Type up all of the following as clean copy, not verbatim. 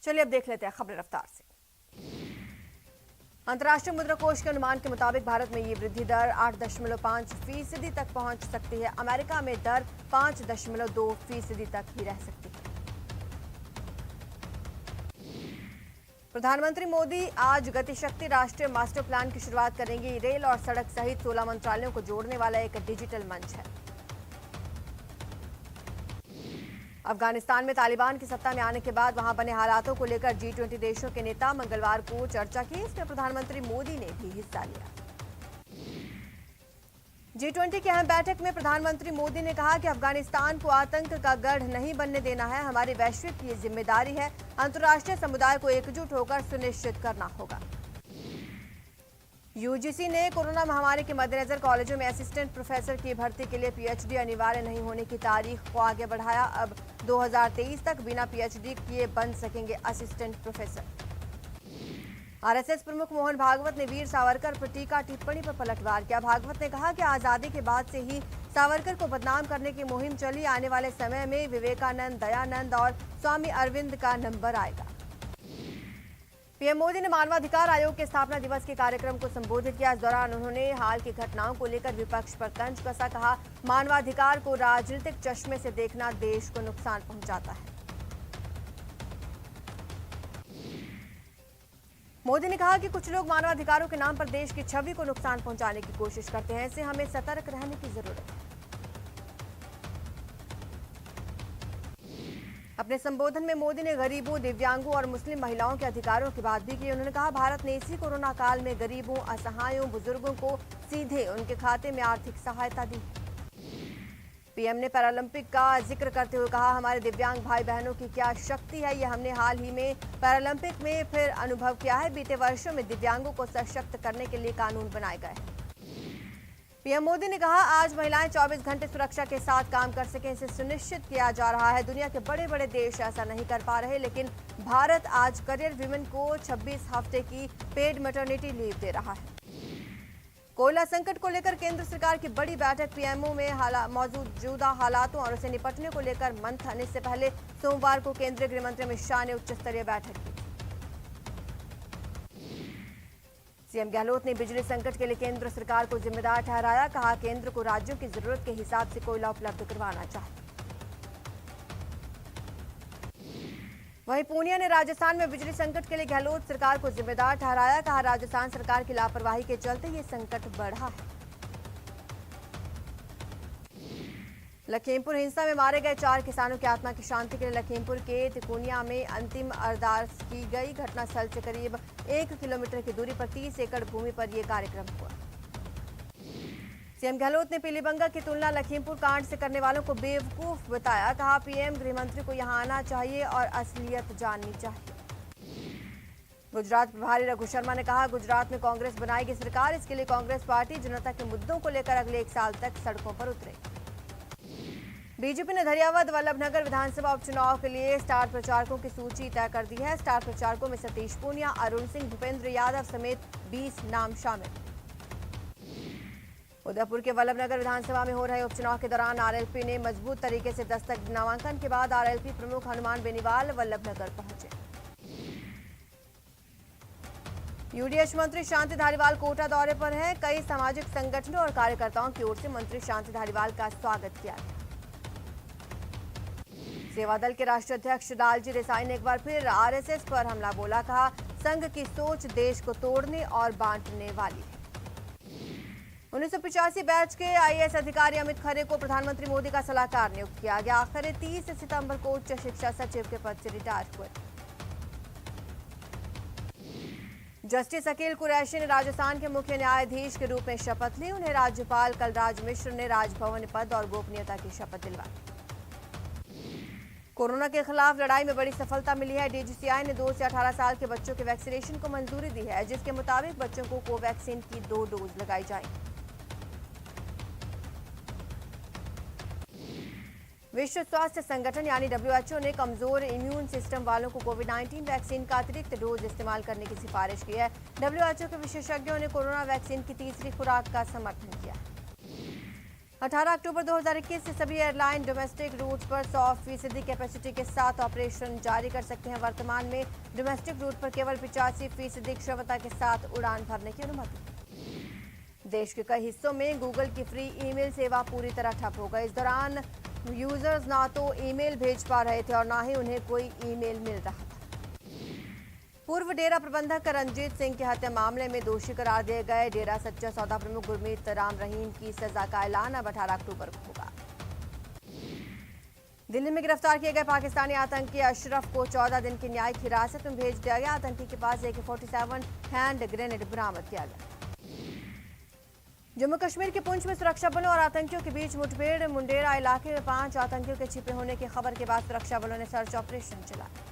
चलिए अब देख लेते हैं खबर रफ्तार से। अंतर्राष्ट्रीय मुद्रा कोष के अनुमान के मुताबिक भारत में ये वृद्धि दर 8.5% तक पहुंच सकती है। अमेरिका में दर 5.2% तक ही रह सकती है। प्रधानमंत्री मोदी आज गतिशक्ति राष्ट्रीय मास्टर प्लान की शुरुआत करेंगे। रेल और सड़क सहित 16 मंत्रालयों को जोड़ने वाला एक डिजिटल मंच है। अफगानिस्तान में तालिबान की सत्ता में आने के बाद वहां बने हालातों को लेकर G20 देशों के नेता मंगलवार को चर्चा की। इसमें प्रधानमंत्री मोदी ने भी हिस्सा लिया। G20 की अहम बैठक में प्रधानमंत्री मोदी ने कहा कि अफगानिस्तान को आतंक का गढ़ नहीं बनने देना है। हमारी वैश्विक ये जिम्मेदारी है। अंतर्राष्ट्रीय समुदाय को एकजुट होकर सुनिश्चित करना होगा। यूजीसी ने कोरोना महामारी के मद्देनजर कॉलेजों में असिस्टेंट प्रोफेसर की भर्ती के लिए पीएचडी अनिवार्य नहीं होने की तारीख को आगे बढ़ाया। अब 2023 तक बिना पीएचडी किए बन सकेंगे असिस्टेंट प्रोफेसर। आरएसएस प्रमुख मोहन भागवत ने वीर सावरकर पर टीका टिप्पणी पर पलटवार किया। भागवत ने कहा कि आजादी के बाद से ही सावरकर को बदनाम करने की मुहिम चली। आने वाले समय में विवेकानंद, दयानंद और स्वामी अरविंद का नंबर आएगा। पीएम मोदी ने मानवाधिकार आयोग के स्थापना दिवस के कार्यक्रम को संबोधित किया। इस दौरान उन्होंने हाल की घटनाओं को लेकर विपक्ष पर तंज कसा। कहा, मानवाधिकार को राजनीतिक चश्मे से देखना देश को नुकसान पहुंचाता है। मोदी ने कहा कि कुछ लोग मानवाधिकारों के नाम पर देश की छवि को नुकसान पहुंचाने की कोशिश करते हैं। इससे हमें सतर्क रहने की जरूरत है। अपने संबोधन में मोदी ने गरीबों, दिव्यांगों और मुस्लिम महिलाओं के अधिकारों की बात भी की। उन्होंने कहा, भारत ने इसी कोरोना काल में गरीबों, असहायों, बुजुर्गों को सीधे उनके खाते में आर्थिक सहायता दी। पीएम ने पैरालंपिक का जिक्र करते हुए कहा, हमारे दिव्यांग भाई बहनों की क्या शक्ति है, ये हमने हाल ही में पैरालंपिक में फिर अनुभव किया है। बीते वर्षों में दिव्यांगों को सशक्त करने के लिए कानून बनाए गए हैं। पीएम मोदी ने कहा, आज महिलाएं 24 घंटे सुरक्षा के साथ काम कर सकें, इसे सुनिश्चित किया जा रहा है। दुनिया के बड़े बड़े देश ऐसा नहीं कर पा रहे, लेकिन भारत आज करियर विमेन को 26 हफ्ते की पेड मैटरनिटी लीव दे रहा है। कोयला संकट को लेकर केंद्र सरकार की बड़ी बैठक। पीएमओ में मौजूदा हालातों और उसे निपटने को लेकर मंथन। इससे पहले सोमवार को केंद्रीय गृह मंत्री अमित शाह ने उच्च स्तरीय बैठक की। सीएम गहलोत ने बिजली संकट के लिए केंद्र सरकार को जिम्मेदार ठहराया। कहा, केंद्र को राज्यों की जरूरत के हिसाब से कोयला उपलब्ध करवाना चाहिए। वहीं पूनिया ने राजस्थान में बिजली संकट के लिए गहलोत सरकार को जिम्मेदार ठहराया। कहा, राजस्थान सरकार की लापरवाही के चलते ये संकट बढ़ा है। लखीमपुर हिंसा में मारे गए 4 किसानों की आत्मा की शांति के लिए लखीमपुर के तिकोनिया में अंतिम अरदास की गई। घटनास्थल से करीब 1 किलोमीटर की दूरी पर 30 एकड़ भूमि पर यह कार्यक्रम हुआ। सीएम गहलोत ने पीलीबंगा की तुलना लखीमपुर कांड से करने वालों को बेवकूफ बताया। कहा, पीएम गृह मंत्री को यहां आना चाहिए और असलियत जाननी चाहिए। गुजरात प्रभारी रघु शर्मा ने कहा, गुजरात में कांग्रेस बनाएगी सरकार। इसके लिए कांग्रेस पार्टी जनता के मुद्दों को लेकर अगले 1 साल तक सड़कों पर उतरेगी। बीजेपी ने धरियावद वल्लभनगर विधानसभा उपचुनाव के लिए स्टार प्रचारकों की सूची तय कर दी है। स्टार प्रचारकों में सतीश पूनिया, अरुण सिंह, भूपेंद्र यादव समेत 20 नाम शामिल। उदयपुर के वल्लभनगर विधानसभा में हो रहे उपचुनाव के दौरान आरएलपी ने मजबूत तरीके से दस्तक दी। नामांकन के बाद आरएलपी प्रमुख हनुमान बेनीवाल वल्लभनगर पहुंचे। यूडीएच मंत्री शांति धारीवाल कोटा दौरे पर हैं। कई सामाजिक संगठनों और कार्यकर्ताओं की ओर से मंत्री शांति धारीवाल का स्वागत किया गया। सेवादल के राष्ट्रीय अध्यक्ष लालजी देसाई ने एक बार फिर आरएसएस पर हमला बोला। कहा, संघ की सोच देश को तोड़ने और बांटने वाली है। 1985 बैच के आईएएस अधिकारी अमित खरे को प्रधानमंत्री मोदी का सलाहकार नियुक्त किया गया। खरे 30 सितंबर को उच्च शिक्षा सचिव के पद से रिटायर हुए। जस्टिस अकील कुरैशी ने राजस्थान के मुख्य न्यायाधीश के रूप में शपथ ली। उन्हें राज्यपाल कलराज मिश्र ने राजभवन पद और गोपनीयता की शपथ दिलवाई। कोरोना के खिलाफ लड़ाई में बड़ी सफलता मिली है। डीजीसीआई ने 2 से 18 साल के बच्चों के वैक्सीनेशन को मंजूरी दी है, जिसके मुताबिक बच्चों को कोवैक्सीन की 2 डोज लगाई जाएंगी। विश्व स्वास्थ्य संगठन यानी डब्ल्यूएचओ ने कमजोर इम्यून सिस्टम वालों को कोविड-19 वैक्सीन का अतिरिक्त डोज इस्तेमाल करने की सिफारिश की है। डब्ल्यूएचओ के विशेषज्ञों ने कोरोना वैक्सीन की तीसरी खुराक का समर्थन किया। 18 अक्टूबर 2021 से सभी एयरलाइन डोमेस्टिक रूट पर 100% कैपेसिटी के साथ ऑपरेशन जारी कर सकते हैं। वर्तमान में डोमेस्टिक रूट पर केवल 85% क्षमता के साथ उड़ान भरने की अनुमति। देश के कई हिस्सों में गूगल की फ्री ईमेल सेवा पूरी तरह ठप हो गई। इस दौरान यूजर्स ना तो ईमेल भेज पा रहे थे और ना ही उन्हें कोई ईमेल मिल रहा था। पूर्व डेरा प्रबंधक रंजीत सिंह की हत्या मामले में दोषी करार दिए गए डेरा सच्चा सौदा प्रमुख गुरमीत राम रहीम की सजा का ऐलान अब 18 अक्टूबर को होगा। दिल्ली में गिरफ्तार किए गए पाकिस्तानी आतंकी अशरफ को 14 दिन की न्यायिक हिरासत में भेज दिया गया। आतंकी के पास AK-47 हैंड ग्रेनेड बरामद किया गया। जम्मू कश्मीर के पुंछ में सुरक्षा बलों और आतंकियों के बीच मुठभेड़। मुंडेरा इलाके में 5 आतंकियों के छिपे होने की खबर के बाद सुरक्षा बलों ने सर्च ऑपरेशन चलाया।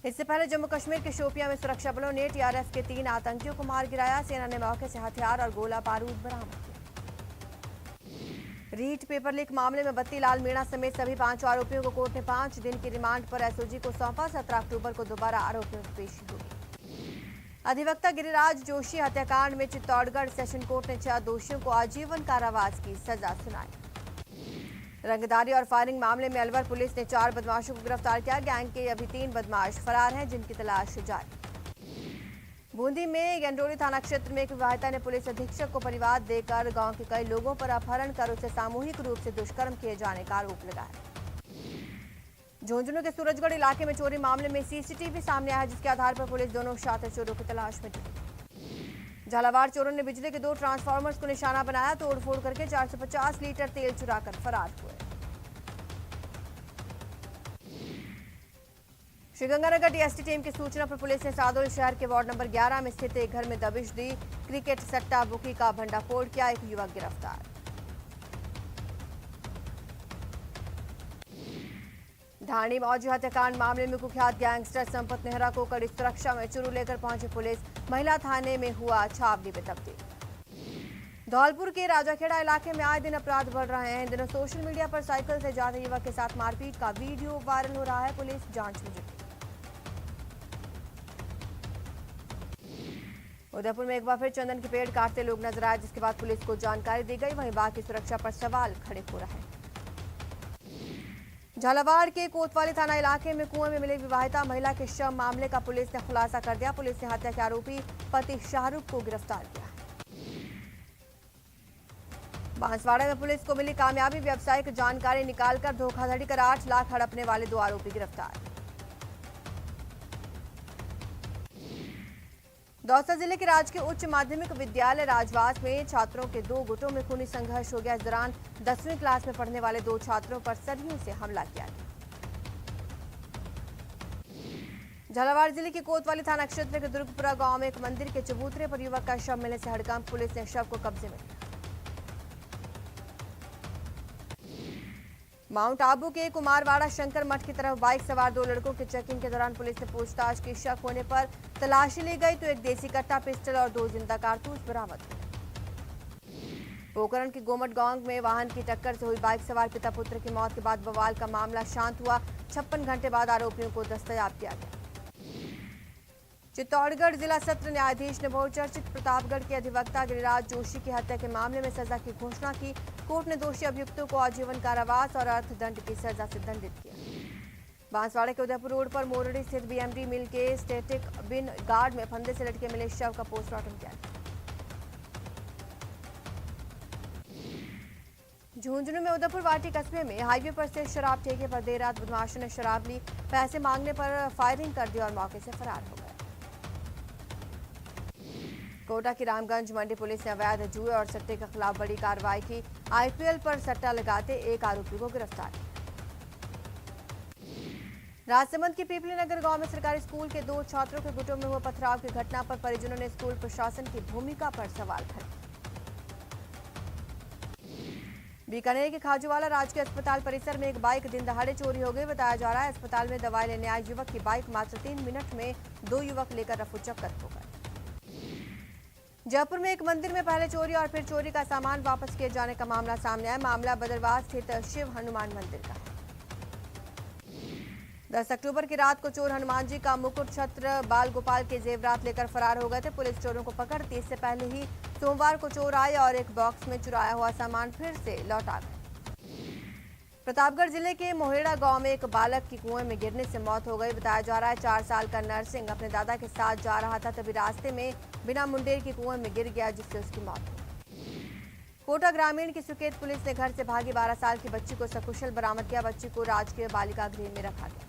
इससे पहले जम्मू कश्मीर के शोपियां में सुरक्षा बलों ने TRF के 3 आतंकियों को मार गिराया। सेना ने मौके से हथियार और गोला बारूद बरामद किया। रीट पेपर लीक मामले में बत्ती लाल मीणा समेत सभी 5 आरोपियों को कोर्ट ने 5 दिन की रिमांड पर SOG को सौंपा। 17 अक्टूबर को दोबारा आरोपियों की पेशी होगी। अधिवक्ता गिरिराज जोशी हत्याकांड में चित्तौड़गढ़ सेशन कोर्ट ने 6 दोषियों को आजीवन कारावास की सजा सुनाई। रंगदारी और फायरिंग मामले में अलवर पुलिस ने 4 बदमाशों को गिरफ्तार किया। गैंग के अभी 3 बदमाश फरार हैं, जिनकी तलाश जारी। बूंदी में गंडोली थाना क्षेत्र में एक विवाहिता ने पुलिस अधीक्षक को परिवार देकर गांव के कई लोगों पर अपहरण कर उसे सामूहिक रूप से दुष्कर्म किए जाने का आरोप लगाया। झुंझुनू के सूरजगढ़ इलाके में चोरी मामले में CCTV सामने आया, जिसके आधार पर पुलिस दोनों शातिर चोरों की तलाश में जुटी। झालावाड़ चोरों ने बिजली के 2 ट्रांसफार्मर्स को निशाना बनाया। तोड़फोड़ करके 450 लीटर तेल चुराकर फरार हुए। श्रीगंगानगर DST टीम की सूचना पर पुलिस ने सादोल शहर के वार्ड नंबर 11 में स्थित एक घर में दबिश दी। क्रिकेट सट्टा बुकी का भंडाफोड़ किया। एक युवक गिरफ्तार। ढाणी मौजी हत्याकांड मामले में कुख्यात गैंगस्टर संपत नेहरा को कड़ी सुरक्षा में चुरू लेकर पहुंची पुलिस। महिला थाने में हुआ छावनी में तब्दील। धौलपुर के राजाखेड़ा इलाके में आए दिन अपराध बढ़ रहे हैं। इन दिनों सोशल मीडिया पर साइकिल से जाते युवक के साथ मारपीट का वीडियो वायरल हो रहा है। पुलिस जांच में जुटी। उदयपुर में एक बार फिर चंदन के पेड़ काटते लोग नजर आए, जिसके बाद पुलिस को जानकारी दी गई। वहीं बाघ की सुरक्षा पर सवाल खड़े हो रहे हैं। झालावाड़ के कोतवाली थाना इलाके में कुएं में मिली विवाहिता महिला के शव मामले का पुलिस ने खुलासा कर दिया। पुलिस ने हत्या के आरोपी पति शाहरुख को गिरफ्तार किया। बांसवाड़ा में पुलिस को मिली कामयाबी। व्यावसायिक जानकारी निकालकर धोखाधड़ी कर 8 लाख हड़पने वाले 2 आरोपी गिरफ्तार। दौसा जिले के राजकीय उच्च माध्यमिक विद्यालय राजवास में छात्रों के 2 गुटों में खूनी संघर्ष हो गया। इस दौरान 10वीं क्लास में पढ़ने वाले 2 छात्रों पर सरियों से हमला किया गया। झालावाड़ जिले के कोतवाली थाना क्षेत्र के दुर्गपुरा गांव में एक मंदिर के चबूतरे पर युवक का शव मिलने से हड़कंप। पुलिस ने शव को कब्जे में लिया। माउंट आबू के कुमारवाड़ा शंकर मठ की तरफ बाइक सवार 2 लड़कों के चेकिंग के दौरान पुलिस ने पूछताछ की। शक होने पर तलाशी ली गई तो एक देसी कट्टा, पिस्टल और 2 जिंदा कारतूस बरामद हुए। पोखरण के गोमट गांव में वाहन की टक्कर से हुई बाइक सवार पिता पुत्र की मौत के बाद बवाल का मामला शांत हुआ। 56 घंटे बाद आरोपियों को दस्तयाब किया गया। चित्तौड़गढ़ जिला सत्र न्यायाधीश ने बहुचर्चित प्रतापगढ़ के अधिवक्ता गिरिराज जोशी की हत्या के मामले में सजा की घोषणा की। कोर्ट ने दोषी अभियुक्तों को आजीवन कारावास और अर्थदंड की सजा से दंडित किया। बांसवाड़ा के उदयपुर रोड पर मोरडी स्थित BMD मिल के स्टैटिक बिन गार्ड में फंदे से लटके मिले शव का पोस्टमार्टम किया। झुंझुनू में उदयपुर वाटी कस्बे में हाईवे पर स्थित शराब ठेके पर देर रात बदमाशों ने शराब ली। पैसे मांगने पर फायरिंग कर दी और मौके से फरार हो गए। कोटा की रामगंज मंडी पुलिस ने अवैध जुए और सट्टे के खिलाफ बड़ी कार्रवाई की। IPL पर सट्टा लगाते एक आरोपी को गिरफ्तार किया। राजसमंद के पीपली नगर गांव में सरकारी स्कूल के 2 छात्रों के गुटों में हुए पथराव की घटना पर परिजनों ने स्कूल प्रशासन की भूमिका पर सवाल खड़े। बीकानेर के खाजूवाला राजकीय अस्पताल परिसर में एक बाइक दिन दहाड़े चोरी हो गई। बताया जा रहा है अस्पताल में दवाई लेने आए युवक की बाइक मात्र 3 मिनट में 2 युवक लेकर रफूचक्कर हो गए। जयपुर में एक मंदिर में पहले चोरी और फिर चोरी का सामान वापस किए जाने का मामला सामने आया। मामला बदरवास स्थित शिव हनुमान मंदिर का है। 10 अक्टूबर की रात को चोर हनुमान जी का मुकुट, छत्र, बाल गोपाल के जेवरात लेकर फरार हो गए थे। पुलिस चोरों को पकड़ती इससे पहले ही सोमवार को चोर आए और एक बॉक्स में चुराया हुआ सामान फिर से लौटा गए। प्रतापगढ़ जिले के मोहेड़ा गांव में एक बालक की कुएं में गिरने से मौत हो गई। बताया जा रहा है 4 साल का नरसिंह अपने दादा के साथ जा रहा था, तभी रास्ते में बिना मुंडेर की कुएं में गिर गया, जिससे उसकी मौत हो गई। कोटा ग्रामीण की सुकेत पुलिस ने घर से भागी 12 साल की बच्ची को सकुशल बरामद किया। बच्ची को राजकीय बालिका गृह में रखा गया।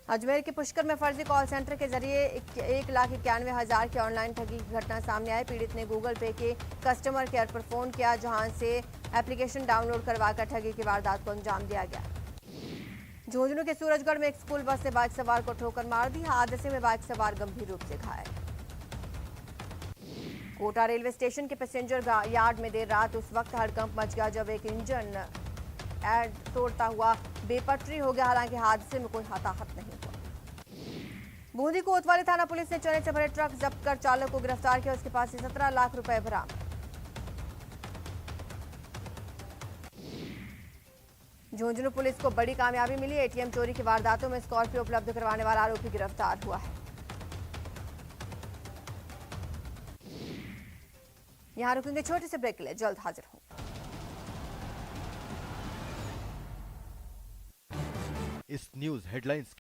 अजमेर के पुष्कर में फर्जी कॉल सेंटर के जरिए 1,91,000 की ऑनलाइन ठगी की घटना सामने आई। पीड़ित ने गूगल पे के कस्टमर केयर पर फोन किया, जहां से एप्लीकेशन डाउनलोड करवाकर ठगी की वारदात को अंजाम दिया गया। झुंझुनू के सूरजगढ़ में एक स्कूल बस ने बाइक सवार को ठोकर मार दी। हादसे में बाइक सवार गंभीर रूप से घायल। कोटा रेलवे स्टेशन के पैसेंजर यार्ड में देर रात उस वक्त हड़कंप मच गया जब एक इंजन तोड़ता हुआ बेपटरी हो गया। हालांकि हादसे में कोई हताहत नहीं हुआ। बूंदी कोतवाली थाना पुलिस ने चने से भरे ट्रक जब्त कर चालक को गिरफ्तार किया। उसके पास से 17 लाख रुपए बरामद। झुंझुनू पुलिस को बड़ी कामयाबी मिली। एटीएम चोरी की वारदातों में स्कॉर्पियो उपलब्ध करवाने वाला आरोपी गिरफ्तार हुआ है। यहां रुकेंगे छोटे से ब्रेक के लिए, जल्द हाजिर होंगे। इस न्यूज हेडलाइंस